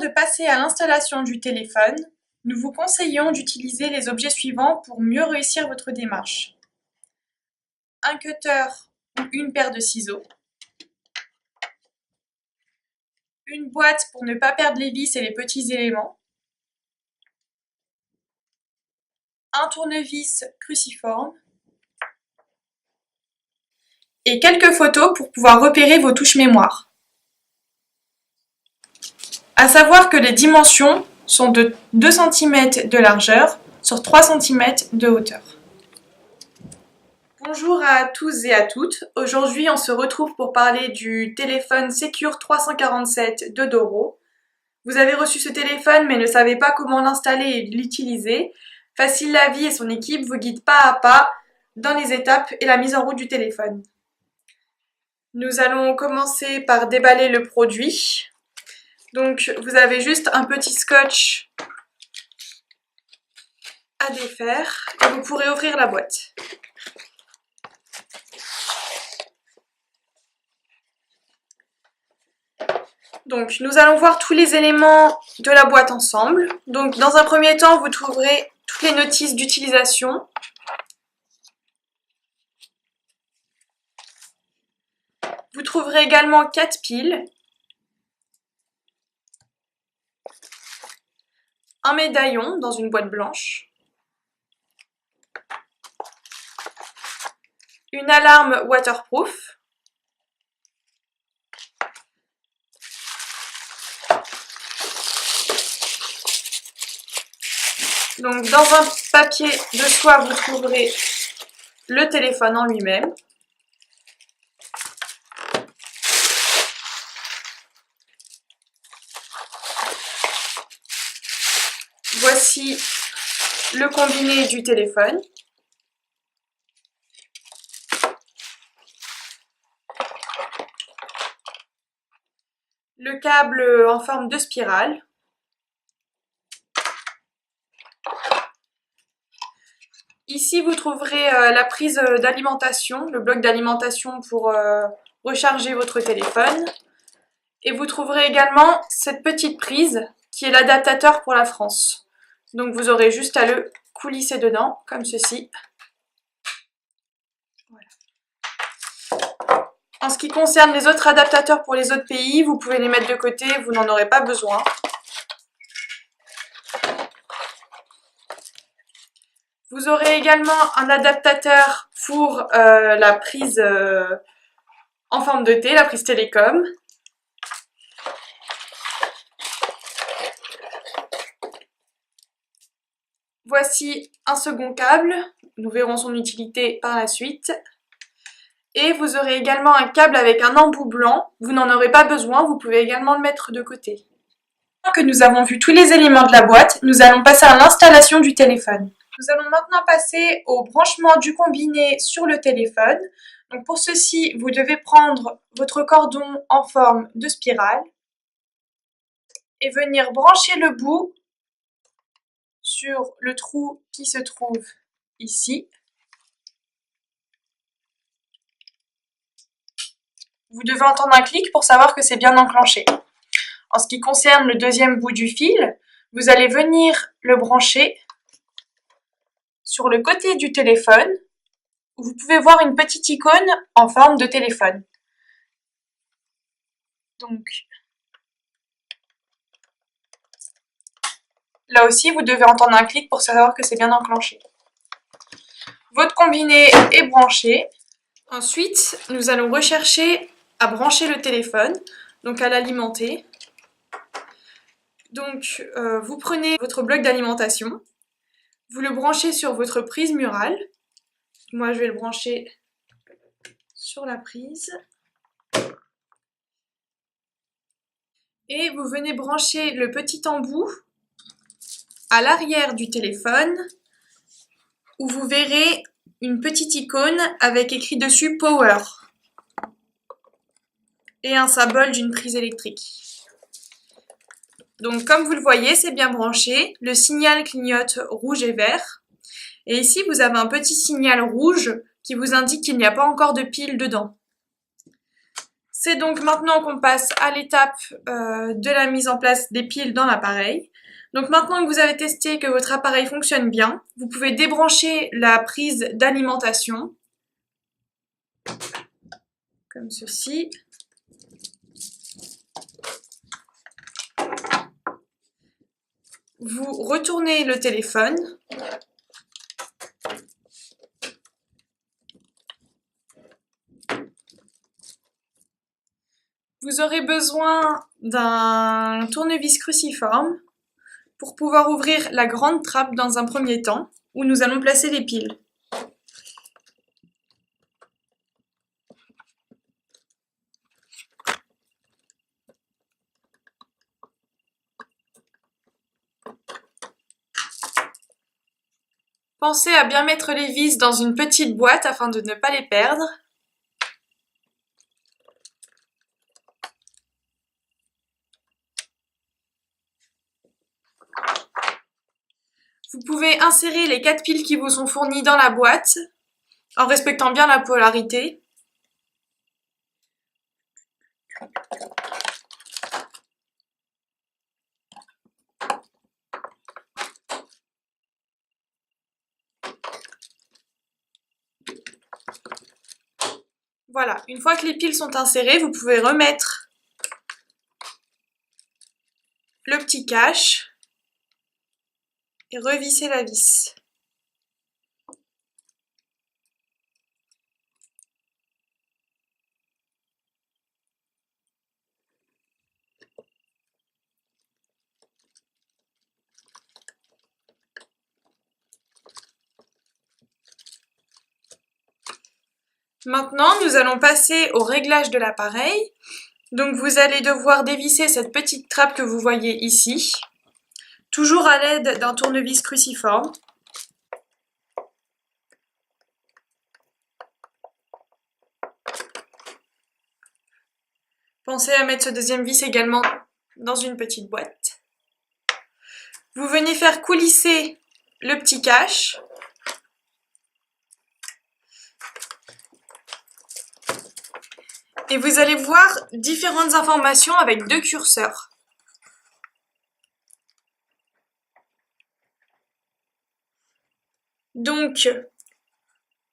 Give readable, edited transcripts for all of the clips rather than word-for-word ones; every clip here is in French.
de passer à l'installation du téléphone, nous vous conseillons d'utiliser les objets suivants pour mieux réussir votre démarche. Un cutter ou une paire de ciseaux, une boîte pour ne pas perdre les vis et les petits éléments, un tournevis cruciforme et quelques photos pour pouvoir repérer vos touches mémoire. À savoir que les dimensions sont de 2 cm de largeur sur 3 cm de hauteur. Bonjour à tous et à toutes. Aujourd'hui, on se retrouve pour parler du téléphone Secure 347 de Doro. Vous avez reçu ce téléphone mais ne savez pas comment l'installer et l'utiliser. Facile la vie et son équipe vous guide pas à pas dans les étapes et la mise en route du téléphone. Nous allons commencer par déballer le produit. Donc vous avez juste un petit scotch à défaire et vous pourrez ouvrir la boîte. Donc nous allons voir tous les éléments de la boîte ensemble. Donc dans un premier temps, vous trouverez toutes les notices d'utilisation. Vous trouverez également 4 piles, un médaillon dans une boîte blanche, une alarme waterproof, donc dans un papier de soie vous trouverez le téléphone en lui-même, voici le combiné du téléphone. Le câble en forme de spirale. Ici, vous trouverez la prise d'alimentation, le bloc d'alimentation pour recharger votre téléphone. Et vous trouverez également cette petite prise qui est l'adaptateur pour la France. Donc vous aurez juste à le coulisser dedans, comme ceci. Voilà. En ce qui concerne les autres adaptateurs pour les autres pays, vous pouvez les mettre de côté, vous n'en aurez pas besoin. Vous aurez également un adaptateur pour la prise en forme de T, la prise télécom. Voici un second câble, nous verrons son utilité par la suite. Et vous aurez également un câble avec un embout blanc, vous n'en aurez pas besoin, vous pouvez également le mettre de côté. Maintenant que nous avons vu tous les éléments de la boîte, nous allons passer à l'installation du téléphone. Nous allons maintenant passer au branchement du combiné sur le téléphone. Donc pour ceci, vous devez prendre votre cordon en forme de spirale et venir brancher le bout sur le trou qui se trouve ici. Vous devez entendre un clic pour savoir que c'est bien enclenché. En ce qui concerne le deuxième bout du fil, vous allez venir le brancher sur le côté du téléphone, où vous pouvez voir une petite icône en forme de téléphone. Donc, là aussi, vous devez entendre un clic pour savoir que c'est bien enclenché. Votre combiné est branché. Ensuite, nous allons rechercher à brancher le téléphone, donc à l'alimenter. Donc, vous prenez votre bloc d'alimentation, vous le branchez sur votre prise murale. Moi, je vais le brancher sur la prise. Et vous venez brancher le petit embout à l'arrière du téléphone, où vous verrez une petite icône avec écrit dessus Power et un symbole d'une prise électrique. Donc comme vous le voyez, c'est bien branché, le signal clignote rouge et vert. Et ici, vous avez un petit signal rouge qui vous indique qu'il n'y a pas encore de pile dedans. C'est donc maintenant qu'on passe à l'étape de la mise en place des piles dans l'appareil. Donc maintenant que vous avez testé que votre appareil fonctionne bien, vous pouvez débrancher la prise d'alimentation, comme ceci. Vous retournez le téléphone. Vous aurez besoin d'un tournevis cruciforme pour pouvoir ouvrir la grande trappe dans un premier temps, où nous allons placer les piles. Pensez à bien mettre les vis dans une petite boîte afin de ne pas les perdre. Vous pouvez insérer les 4 piles qui vous sont fournies dans la boîte, en respectant bien la polarité. Voilà, une fois que les piles sont insérées, vous pouvez remettre le petit cache et revisser la vis. Maintenant, nous allons passer au réglage de l'appareil. Donc vous allez devoir dévisser cette petite trappe que vous voyez ici, toujours à l'aide d'un tournevis cruciforme. Pensez à mettre ce deuxième vis également dans une petite boîte. Vous venez faire coulisser le petit cache. Et vous allez voir différentes informations avec 2 curseurs. Donc,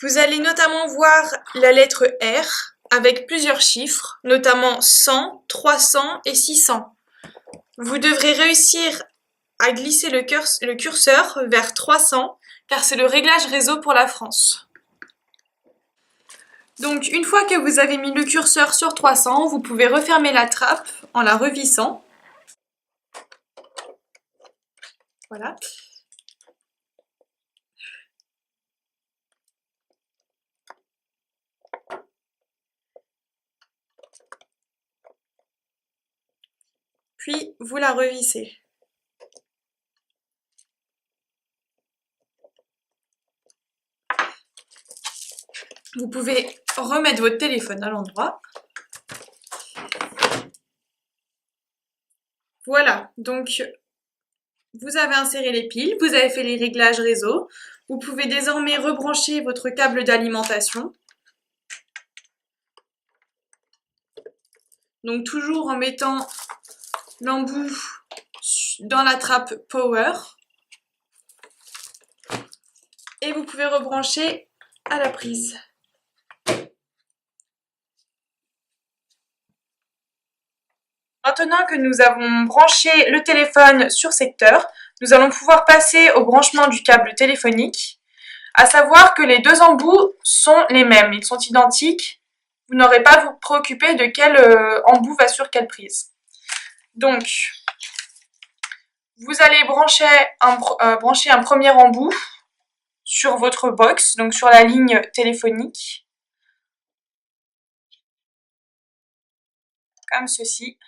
vous allez notamment voir la lettre R avec plusieurs chiffres, notamment 100, 300 et 600. Vous devrez réussir à glisser le curseur vers 300, car c'est le réglage réseau pour la France. Donc une fois que vous avez mis le curseur sur 300, vous pouvez refermer la trappe en la revissant. Voilà. Puis vous la revissez. Vous pouvez remettre votre téléphone à l'endroit. Voilà, donc vous avez inséré les piles, vous avez fait les réglages réseau. Vous pouvez désormais rebrancher votre câble d'alimentation. Donc toujours en mettant l'embout dans la trappe Power. Et vous pouvez rebrancher à la prise. Maintenant que nous avons branché le téléphone sur secteur, nous allons pouvoir passer au branchement du câble téléphonique. À savoir que les 2 embouts sont les mêmes, ils sont identiques. Vous n'aurez pas à vous préoccuper de quel embout va sur quelle prise. Donc, vous allez brancher un premier embout sur votre box, donc sur la ligne téléphonique, comme ceci.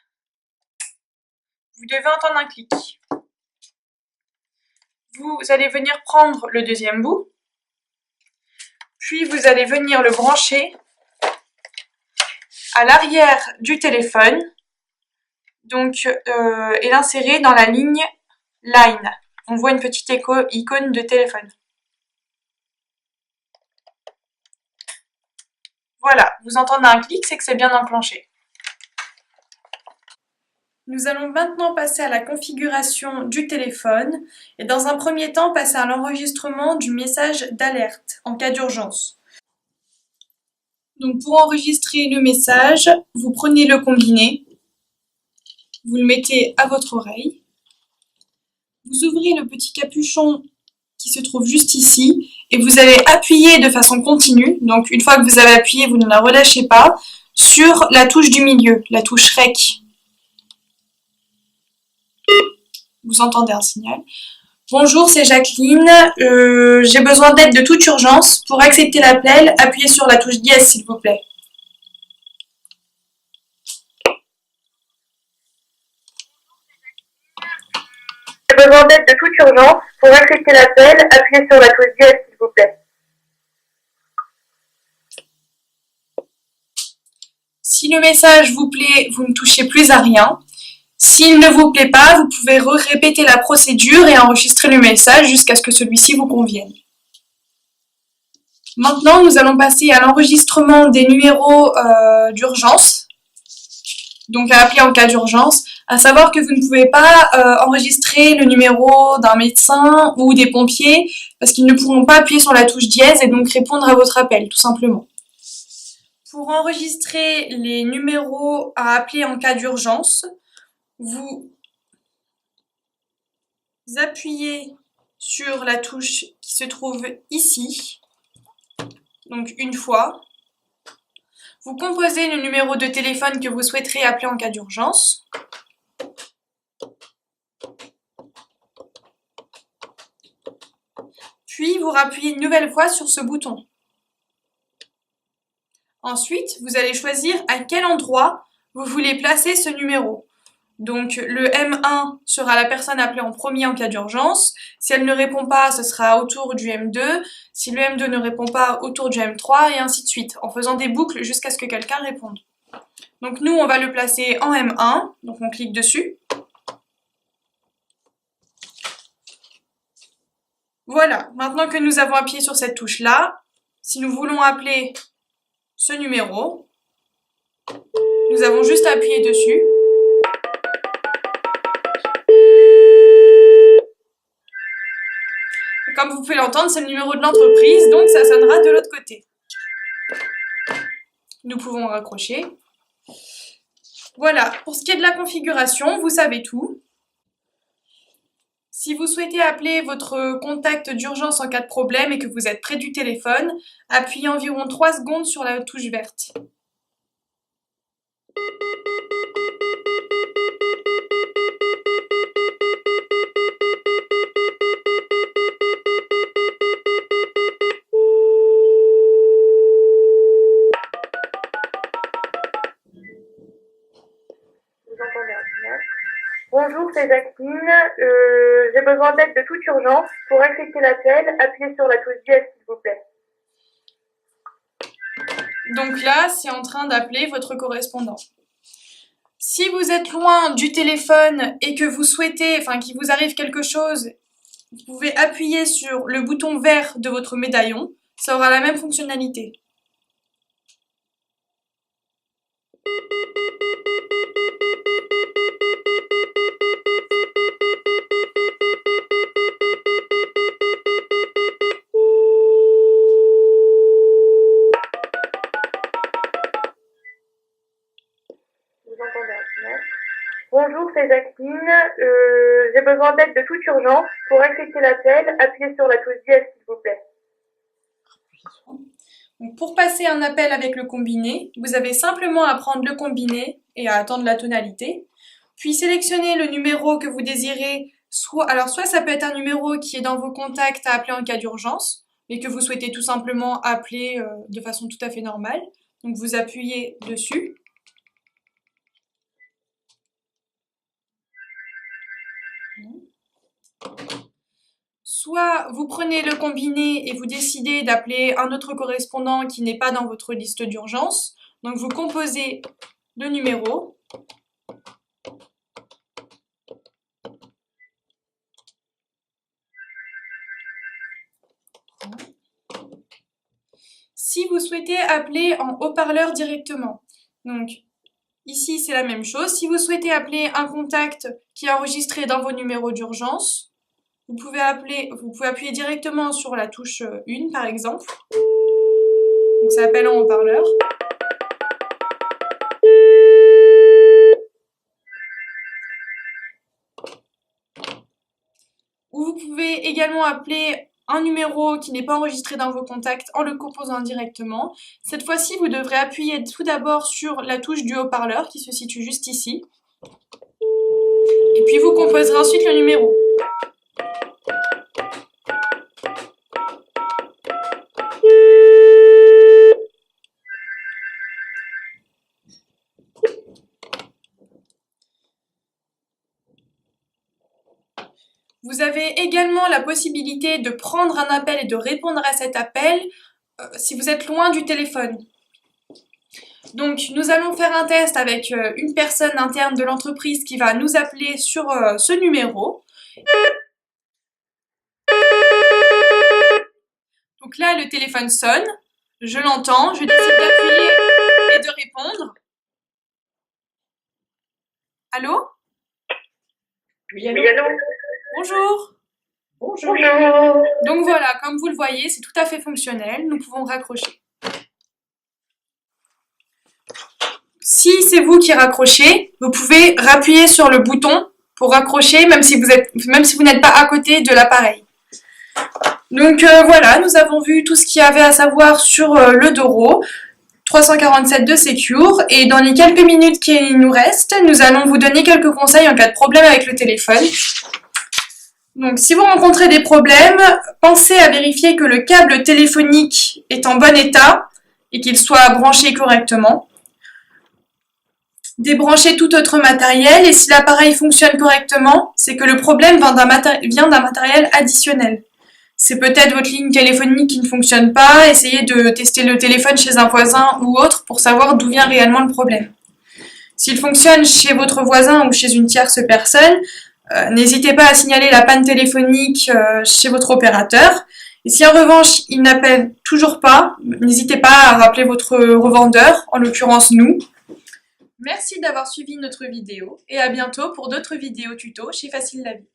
Vous devez entendre un clic. Vous allez venir prendre le deuxième bout, puis vous allez venir le brancher à l'arrière du téléphone, donc, et l'insérer dans la ligne Line. On voit une petite icône de téléphone. Voilà, vous entendez un clic, c'est que c'est bien enclenché. Nous allons maintenant passer à la configuration du téléphone et dans un premier temps passer à l'enregistrement du message d'alerte en cas d'urgence. Donc pour enregistrer le message, vous prenez le combiné, vous le mettez à votre oreille, vous ouvrez le petit capuchon qui se trouve juste ici et vous allez appuyer de façon continue, donc une fois que vous avez appuyé, vous ne la relâchez pas, sur la touche du milieu, la touche REC. Vous entendez un signal. Bonjour, c'est Jacqueline. J'ai besoin d'aide de toute urgence. Pour accepter l'appel, appuyez sur la touche dièse, s'il vous plaît. J'ai besoin d'aide de toute urgence. Pour accepter l'appel, appuyez sur la touche dièse, s'il vous plaît. Si le message vous plaît, vous ne touchez plus à rien. S'il ne vous plaît pas, vous pouvez répéter la procédure et enregistrer le message jusqu'à ce que celui-ci vous convienne. Maintenant, nous allons passer à l'enregistrement des numéros d'urgence, donc à appeler en cas d'urgence, à savoir que vous ne pouvez pas enregistrer le numéro d'un médecin ou des pompiers parce qu'ils ne pourront pas appuyer sur la touche dièse et donc répondre à votre appel, tout simplement. Pour enregistrer les numéros à appeler en cas d'urgence, vous appuyez sur la touche qui se trouve ici, donc une fois. Vous composez le numéro de téléphone que vous souhaiterez appeler en cas d'urgence. Puis vous rappuyez une nouvelle fois sur ce bouton. Ensuite, vous allez choisir à quel endroit vous voulez placer ce numéro. Donc le M1 sera la personne appelée en premier en cas d'urgence. Si elle ne répond pas, ce sera autour du M2. Si le M2 ne répond pas, autour du M3 et ainsi de suite, en faisant des boucles jusqu'à ce que quelqu'un réponde. Donc nous, on va le placer en M1, donc on clique dessus. Voilà, maintenant que nous avons appuyé sur cette touche-là, si nous voulons appeler ce numéro, nous avons juste à appuyer dessus. Et comme vous pouvez l'entendre, c'est le numéro de l'entreprise, donc ça sonnera de l'autre côté. Nous pouvons raccrocher. Voilà, pour ce qui est de la configuration, vous savez tout. Si vous souhaitez appeler votre contact d'urgence en cas de problème et que vous êtes près du téléphone, appuyez environ 3 secondes sur la touche verte. Vous entendez un signal. Bonjour, c'est Jacqueline. J'ai besoin d'aide de toute urgence. Pour accepter l'appel, appuyez sur la touche dièse, s'il vous plaît. Donc là, c'est en train d'appeler votre correspondant. Si vous êtes loin du téléphone et que vous souhaitez, qu'il vous arrive quelque chose, vous pouvez appuyer sur le bouton vert de votre médaillon. Ça aura la même fonctionnalité. Vous entendez un signal. Bonjour, c'est Jacqueline. J'ai besoin d'aide de toute urgence. Pour accepter l'appel, appuyez sur la touche dièse, s'il vous plaît. Donc pour passer un appel avec le combiné, vous avez simplement à prendre le combiné et à attendre la tonalité, puis sélectionner le numéro que vous désirez, soit ça peut être un numéro qui est dans vos contacts à appeler en cas d'urgence, mais que vous souhaitez tout simplement appeler de façon tout à fait normale. Donc vous appuyez dessus. Soit vous prenez le combiné et vous décidez d'appeler un autre correspondant qui n'est pas dans votre liste d'urgence. Donc vous composez le numéro. Si vous souhaitez appeler en haut-parleur directement, donc Ici, c'est la même chose. Si vous souhaitez appeler un contact qui est enregistré dans vos numéros d'urgence, vous pouvez appuyer directement sur la touche 1 par exemple. Donc ça appelle en haut-parleur. Ou vous pouvez également appeler un numéro qui n'est pas enregistré dans vos contacts en le composant directement. Cette fois-ci, vous devrez appuyer tout d'abord sur la touche du haut-parleur qui se situe juste ici. Et puis vous composerez ensuite le numéro. Vous avez également la possibilité de prendre un appel et de répondre à cet appel si vous êtes loin du téléphone. Donc nous allons faire un test avec une personne interne de l'entreprise qui va nous appeler sur ce numéro. Donc là le téléphone sonne, je l'entends, je décide d'appuyer et de répondre. Allô? Oui, allô? Bonjour. Bonjour. Donc voilà, comme vous le voyez, c'est tout à fait fonctionnel, nous pouvons raccrocher. Si c'est vous qui raccrochez, vous pouvez appuyer sur le bouton pour raccrocher, même si vous n'êtes pas à côté de l'appareil. Donc voilà, nous avons vu tout ce qu'il y avait à savoir sur le Doro 347 de Secure, et dans les quelques minutes qui nous restent, nous allons vous donner quelques conseils en cas de problème avec le téléphone. Donc si vous rencontrez des problèmes, pensez à vérifier que le câble téléphonique est en bon état et qu'il soit branché correctement. Débranchez tout autre matériel, et si l'appareil fonctionne correctement, c'est que le problème vient d'un matériel additionnel. C'est peut-être votre ligne téléphonique qui ne fonctionne pas, essayez de tester le téléphone chez un voisin ou autre pour savoir d'où vient réellement le problème. S'il fonctionne chez votre voisin ou chez une tierce personne, n'hésitez pas à signaler la panne téléphonique chez votre opérateur. Et si en revanche il n'appelle toujours pas, n'hésitez pas à rappeler votre revendeur, en l'occurrence nous. Merci d'avoir suivi notre vidéo et à bientôt pour d'autres vidéos tuto chez Facile la Vie.